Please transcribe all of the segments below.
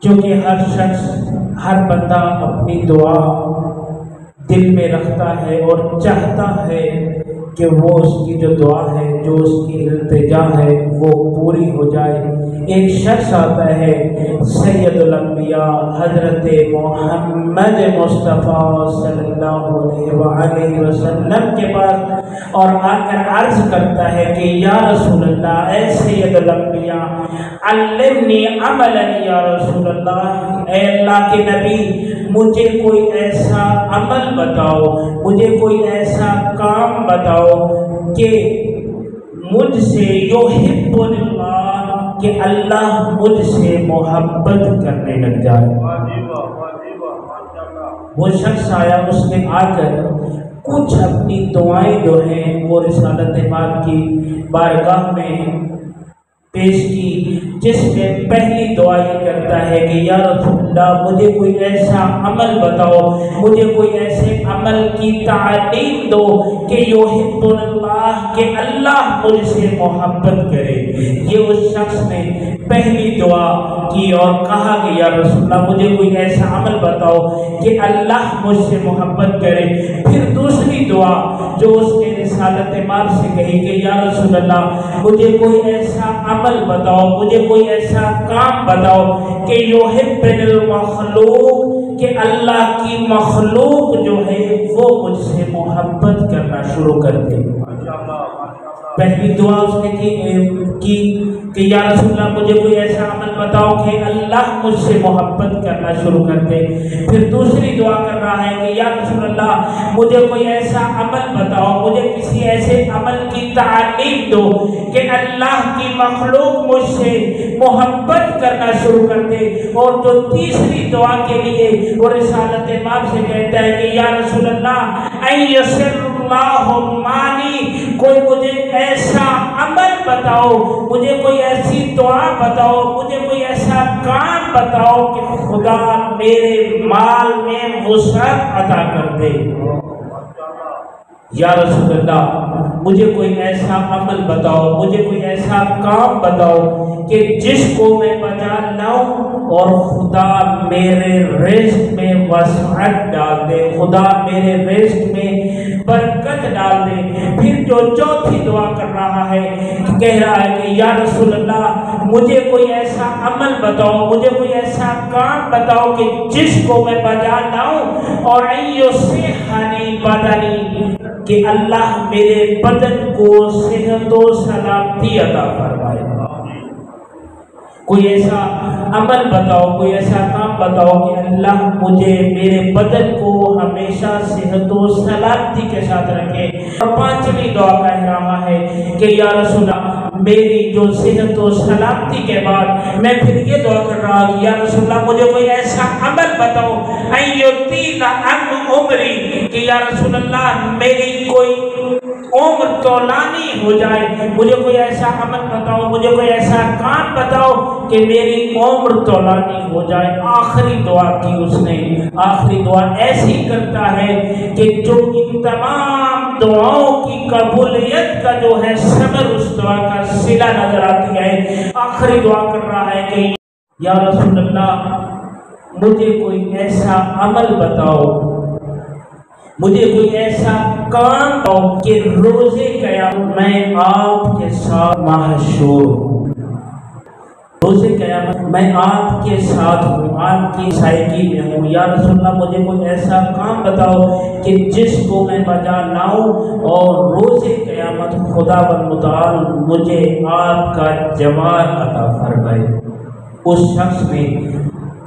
چونکہ ہر شخص، ہر بندہ اپنی دعا دل میں رکھتا ہے اور چاہتا ہے کہ وہ اس کی جو دعا ہے، جو اس کی التجا ہے وہ پوری ہو جائے۔ ایک شخص آتا ہے سید الانبیاء حضرت محمد مصطفیٰ صلی اللہ علیہ وآلہ وسلم کے پاس اور آ کر عرض کرتا ہے کہ یا رسول اللہ، اے سید الانبیاء، علمنی عملا یا رسول اللہ، اے اللہ کے نبی مجھے کوئی ایسا عمل بتاؤ، مجھے کوئی ایسا کام بتاؤ کہ مجھ سے یحب اللہ، کہ اللہ مجھ سے محبت کرنے لگ جائے۔ وہ شخص آیا، اس نے آ کر کچھ اپنی دعائیں جو ہیں وہ رسالت پاک کی بارگاہ میں پیش کی، جس میں پہلی دعا یہ کرتا ہے کہ یا رسول اللہ مجھے کوئی ایسا عمل بتاؤ، مجھے کوئی ایسے عمل کی تعلیم دو کہ یحب اللہ، کہ اللہ مجھ سے محبت کرے۔ یہ اس شخص نے پہلی دعا کی اور کہا کہ یا رسول اللہ مجھے کوئی ایسا عمل بتاؤ کہ اللہ مجھ سے محبت کرے۔ پھر دوسری دعا جو اس نے رسالت پاک سے کہی کہ یا رسول اللہ مجھے کوئی ایسا عمل بتاؤ، مجھے کوئی ایسا کام بتاؤ کہ یحب المخلوق، کہ اللہ کی مخلوق جو ہے وہ مجھ سے محبت کرنا شروع کر دے۔ پہلی دعا اس نے کی کہ یا رسول اللہ مجھے کوئی ایسا عمل بتاؤ کہ اللہ مجھ سے محبت کرنا شروع کر دے۔ پھر دوسری دعا کر رہا ہے کہ یا رسول اللہ مجھے کوئی ایسا عمل بتاؤ، مجھے کسی ایسے عمل کی تعلیم دو کہ اللہ کی مخلوق مجھ سے محبت کرنا شروع کر دے۔ اور جو تیسری دعا کے لیے وہ رسالت پاک سے کہتا ہے کہ یا رسول اللہ ان یسر اللہ مانی، کوئی مجھے ایسا عمل بتاؤ، مجھے کوئی ایسی دعا بتاؤ، مجھے کوئی ایسا کام بتاؤ کہ خدا میرے مال میں وسعت عطا کر دے۔ یا رسول اللہ مجھے کوئی ایسا عمل بتاؤ، مجھے کوئی ایسا کام بتاؤ کہ جس کو میں بجا لاؤں اور خدا میرے رزق میں وسعت ڈال دے، خدا میرے رزق میں برکت ڈال دے۔ پھر جو چوتھی دعا کر رہا ہے، کہہ رہا ہے کہ یا رسول اللہ مجھے کوئی ایسا عمل بتاؤ، مجھے کوئی ایسا کام بتاؤ کہ جس کو میں بجا لاؤں اور یصححنی بدنی، کہ اللہ میرے بدن کو صحت و سلامتی عطا فرمائے۔ کوئی ایسا عمل بتاؤ، کوئی ایسا کام بتاؤ کہ اللہ مجھے میرے بدن کو ہمیشہ صحت و سلامتی کے ساتھ رکھے۔ اور پانچویں دعا کہہ رہا ہے کہ یا رسول اللہ میری جو صحت و سلامتی کے بعد میں پھر یہ دعا کر رہا کہ یا رسول اللہ مجھے کوئی ایسا عمل بتاؤ ان یطیل عن عمری، کہ یا رسول اللہ میری کوئی عمر طولانی ہو جائے، مجھے کوئی ایسا عمل بتاؤ، مجھے کوئی ایسا کام بتاؤ کہ میری عمر طولانی ہو جائے۔ آخری دعا کی اس نے، آخری دعا ایسی کرتا ہے کہ جو ان تمام دعاؤں کی قبولیت کا جو ہے ثمر اس دعا کا صلہ نظر آتی ہے۔ آخری دعا کر رہا ہے کہ یا رسول اللہ مجھے کوئی ایسا عمل بتاؤ، مجھے کوئی ایسا کام بتاؤ کہ روز قیامت میں آپ کے ساتھ محشور ہوں، روز قیامت میں آپ کے ساتھ ہوں، آپ کی سائیگی میں ہوں۔ یا رسول اللہ مجھے کوئی ایسا کام بتاؤ کہ جس کو میں بجا لاؤں اور روز قیامت خدا متعال مجھے آپ کا جمال عطا فرمائے۔ اس شخص نے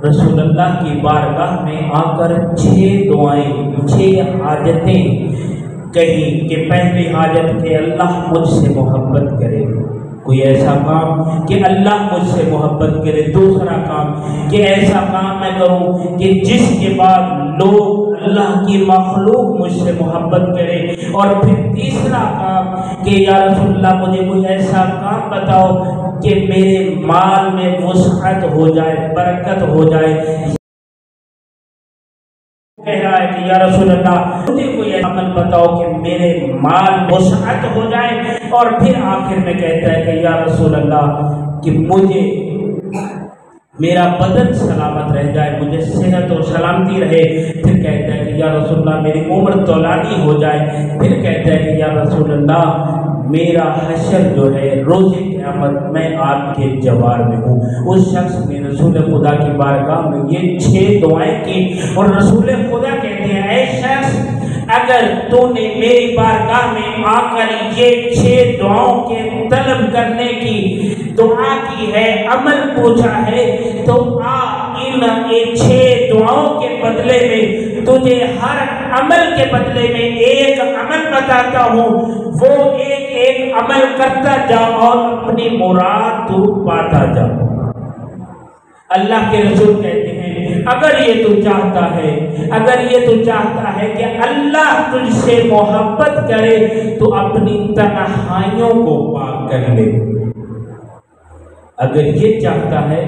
رسول اللہ کی بارگاہ میں آ کر 6 دعائیں، 6 حاجتیں کہی کہ پہلی حاجت کہ اللہ مجھ سے محبت کرے، کوئی ایسا کام کہ اللہ مجھ سے محبت کرے۔ دوسرا کام کہ ایسا کام میں کروں کہ جس کے بعد لوگ اللہ کی مخلوق مجھ سے محبت کرے۔ اور پھر تیسرا کام کہ یا رسول اللہ مجھے کوئی ایسا کام بتاؤ کہ میرے مال میں وسعت ہو جائے، برکت ہو جائے۔ کہہ رہا ہے کہ یا رسول اللہ مجھے کوئی عمل بتاؤ کہ میرے مال وسعت ہو جائے۔ اور پھر آخر میں کہتا ہے کہ یا رسول اللہ کہ مجھے میرا بدن سلامت رہ جائے، مجھے صحت و سلامتی رہے۔ پھر کہتا ہے کہ یا رسول اللہ میری عمر طولانی ہو جائے۔ پھر کہتا ہے کہ یا رسول اللہ میرا حشر جو ہے روز قیامت میں آپ کے جوار میں ہوں۔ اس شخص نے رسول خدا کی بارگاہ میں یہ 6 دعائیں کی، اور رسول خدا کہتے ہیں اے شخص اگر تو نے میری بارگاہ میں آ کر یہ 6 دعاؤں کے طلب کرنے کی دعا کی ہے، عمل پوچھا ہے، تو آ ان 6 دعاؤں کے بدلے میں تجھے ہر عمل کے بدلے میں ایک عمل بتاتا ہوں، وہ ایک عمل کرتا جا اور اپنی مراد تو پاتا جا۔ اللہ کے رسول کہتے ہیں اگر یہ تو چاہتا ہے، اگر یہ تو چاہتا ہے کہ اللہ تجھ سے محبت کرے تو اپنی تنہائیوں کو پاک کر لے۔ اگر یہ چاہتا ہے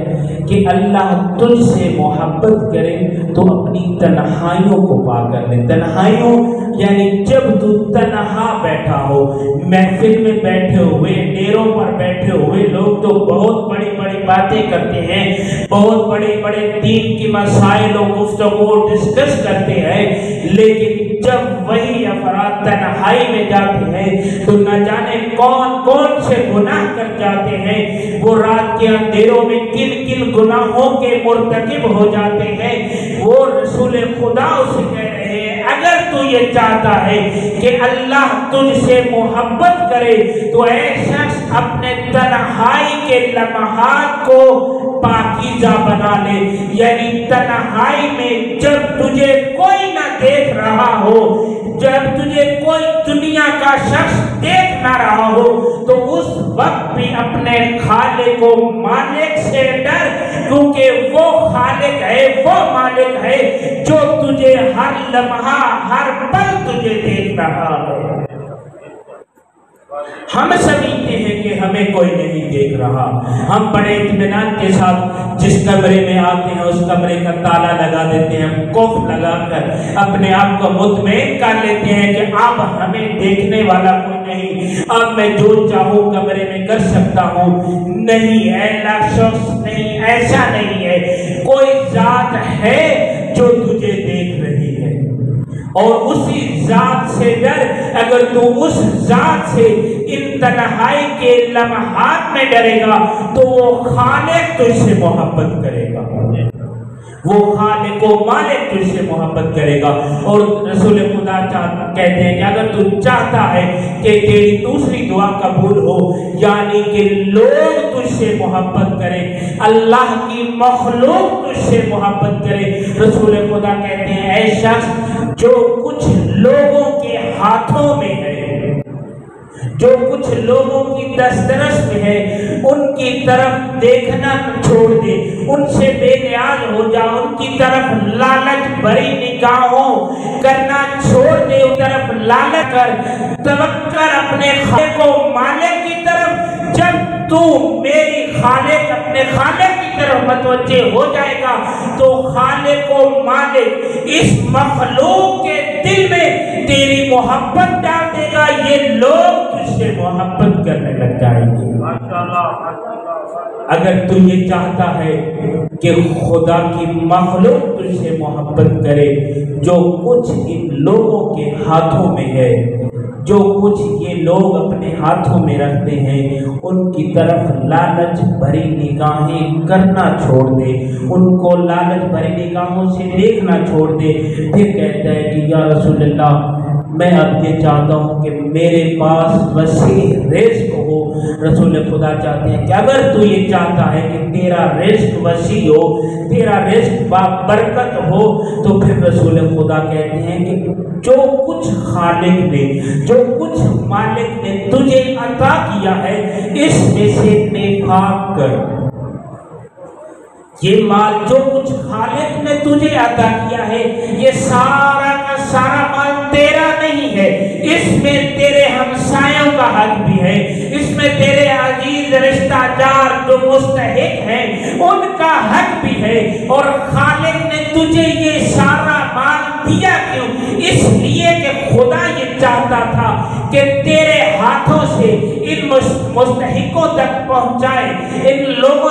کہ اللہ تجھ سے محبت کرے تو اپنی تنہائیوں کو پاک کر لے۔ تنہائیوں یعنی جب تو تنہا بیٹھا ہو، محفل میں بیٹھے ہوئے، ڈیروں پر بیٹھے ہوئے لوگ تو بہت بڑی بڑی باتیں کرتے ہیں، بہت بڑے بڑے دین کی مسائل و گفتگو ڈسکس کرتے ہیں، لیکن جب وہی افراد تنہائی میں جاتے ہیں تو نہ جانے کون کون سے گناہ کر جاتے ہیں، وہ رات کے اندھیروں میں کن کن گناہوں کے مرتکب ہو جاتے ہیں۔ وہ رسول خدا اسے کہہ رہے ہیں اگر تو یہ چاہتا ہے کہ اللہ تجھ سے محبت کرے تو اے شخص اپنے تنہائی کے لمحات کو پاکیزہ بنا لے، یعنی تنہائی میں جب تجھے کوئی نہ دیکھ رہا ہو، جب تجھے کوئی دنیا کا شخص دیکھ نہ رہا ہو، تو اس وقت بھی اپنے خالق و مالک سے ڈر، کیونکہ وہ خالق ہے، وہ مالک ہے جو تجھے ہر لمحہ ہر پل تجھے دیکھ رہا ہے۔ ہم سمجھتے ہیں کہ ہمیں کوئی نہیں دیکھ رہا، ہم بڑے اطمینان کے ساتھ جس کمرے میں آتے ہیں اس کمرے کا تالا لگا دیتے ہیں، قفل لگا کر اپنے آپ کو مطمئن کر لیتے ہیں کہ اب ہمیں دیکھنے والا کوئی نہیں، اب میں جو چاہوں کمرے میں کر سکتا ہوں۔ نہیں، ایسا شخص نہیں، ایسا نہیں ہے، کوئی ذات ہے جو تجھے دیکھ رہی ہے، اور اسی ذات سے ڈر۔ اگر تو اس ذات سے ان تنہائی کے لمحات میں ڈرے گا تو وہ خالق تجھ سے محبت کرے گا، وہ خالق و مالک تجھ سے محبت کرے گا۔ اور رسول خدا کہتے ہیں کہ اگر تو چاہتا ہے کہ تیری دوسری دعا قبول ہو، یعنی کہ لوگ تجھ سے محبت کریں، اللہ کی مخلوق تجھ سے محبت کرے، رسول خدا کہتے ہیں اے شخص جو کچھ لوگوں کے ہاتھوں میں ہے، جو کچھ لوگوں کی دسترس میں ہے، ان کی طرف دیکھنا چھوڑ دے، ان سے بے نیاز ہو جا، ان کی طرف لالچ بھری نگاہوں کرنا چھوڑ دے، ان طرف لالچ کر، توکل اپنے خالق و مالک کی طرف۔ جب تو میری خالق اپنے خالق کی طرف متوجہ ہو جائے گا تو خالق و مالک اس مخلوق کے دل میں تیری محبت ڈال دے گا، یہ لوگ تجھ سے محبت کرنے لگ جائیں گے۔ اگر تو یہ چاہتا ہے کہ خدا کی مخلوق تجھ سے محبت کرے، جو کچھ ان لوگوں کے ہاتھوں میں ہے، جو کچھ یہ لوگ اپنے ہاتھوں میں رکھتے ہیں، ان کی طرف لالچ بھری نگاہیں کرنا چھوڑ دے، ان کو لالچ بھری نگاہوں سے دیکھنا چھوڑ دے۔ پھر کہتا ہے کہ یا رسول اللہ میں اب یہ چاہتا ہوں کہ میرے پاس وسیع رزق ہو۔ رسول خدا چاہتے ہیں کہ اگر تو یہ چاہتا ہے کہ تیرا رزق وسیع ہو، تیرا رزق برکت ہو، تو پھر رسول خدا کہتے ہیں کہ جو کچھ خالق نے، جو کچھ مالک نے تجھے عطا کیا ہے، اس میں سے نفاق کر۔ یہ مال جو کچھ خالق نے تجھے عطا کیا ہے، یہ سارا کا سارا مال تیرا نہیں ہے، اس میں تیرے ہمسایوں کا حق بھی ہے، اس میں تیرے عزیز رشتہ دار جو مستحق ہیں ان کا حق بھی ہے۔ اور خالق نے تجھے یہ سارا مال دیا کیوں؟ اس لیے کہ خدا یہ چاہتا تھا کہ تیرے ہاتھوں سے ان مستحقوں تک پہنچائے، ان لوگوں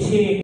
6